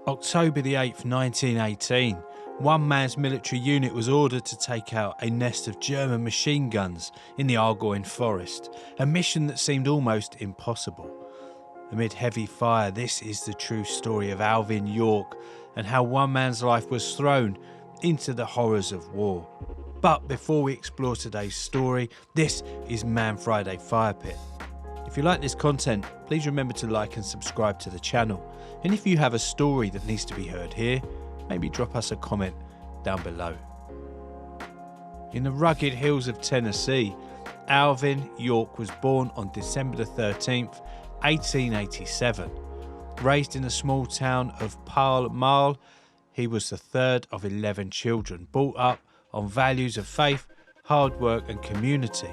October the 8th, 1918, one man's military unit was ordered to take out a nest of German machine guns in the Argonne forest, a mission that seemed almost impossible. Amid heavy fire, this is the true story of Alvin York and how one man's life was thrown into the horrors of war. But before we explore today's story, this is Man Friday Fire Pit. If you like this content, please remember to like and subscribe to the channel. And if you have a story that needs to be heard here, maybe drop us a comment down below. In the rugged hills of Tennessee, Alvin York was born on December the 13th, 1887. Raised in the small town of Pall Mall, he was the third of 11 children, brought up on values of faith, hard work and community.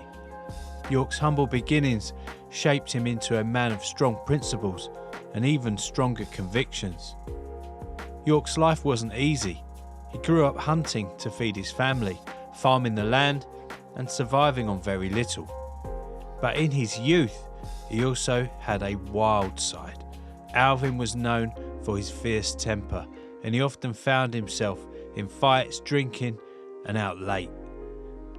York's humble beginnings shaped him into a man of strong principles and even stronger convictions. York's life wasn't easy. He grew up hunting to feed his family, farming the land and surviving on very little. But in his youth, he also had a wild side. Alvin was known for his fierce temper, and he often found himself in fights, drinking and out late.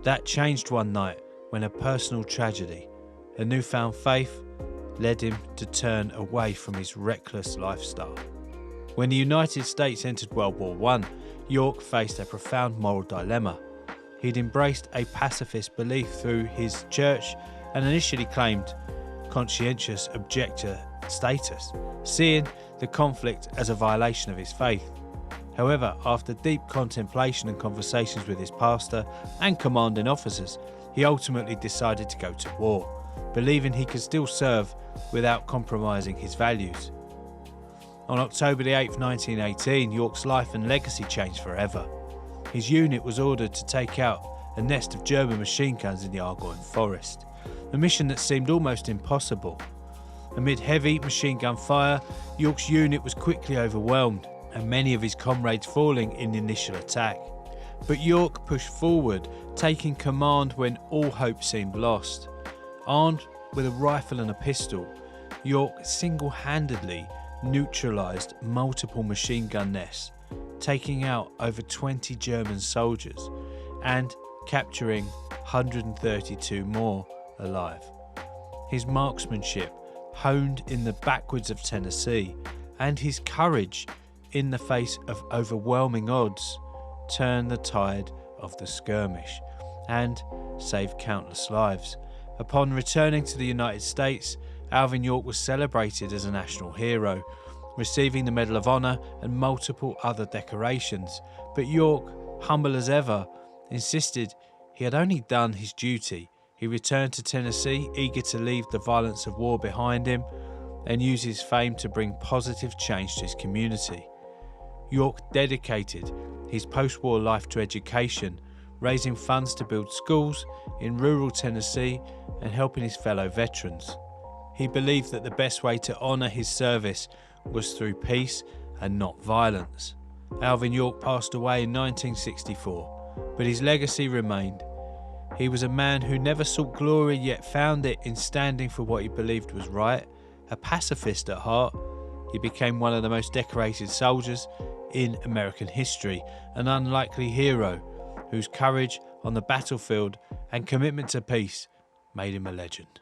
That changed one night when a personal tragedy, a newfound faith, led him to turn away from his reckless lifestyle. When the United States entered World War I, York faced a profound moral dilemma. He'd embraced a pacifist belief through his church and initially claimed conscientious objector status, seeing the conflict as a violation of his faith. However, after deep contemplation and conversations with his pastor and commanding officers, he ultimately decided to go to war, believing he could still serve without compromising his values. On October the 8th, 1918, York's life and legacy changed forever. His unit was ordered to take out a nest of German machine guns in the Argonne forest, a mission that seemed almost impossible. Amid heavy machine gun fire, York's unit was quickly overwhelmed, and many of his comrades falling in the initial attack. But York pushed forward, taking command when all hope seemed lost. Armed with a rifle and a pistol, York single-handedly neutralised multiple machine gun nests, taking out over 20 German soldiers and capturing 132 more alive. His marksmanship, honed in the backwoods of Tennessee, and his courage in the face of overwhelming odds, turned the tide of the skirmish and saved countless lives. Upon returning to the United States, Alvin York was celebrated as a national hero, receiving the Medal of Honor and multiple other decorations. But York, humble as ever, insisted he had only done his duty. He returned to Tennessee, eager to leave the violence of war behind him and use his fame to bring positive change to his community. York dedicated his post-war life to education, raising funds to build schools in rural Tennessee and helping his fellow veterans. He believed that the best way to honour his service was through peace and not violence. Alvin York passed away in 1964, but his legacy remained. He was a man who never sought glory, yet found it in standing for what he believed was right. A pacifist at heart, he became one of the most decorated soldiers in American history, an unlikely hero whose courage on the battlefield and commitment to peace made him a legend.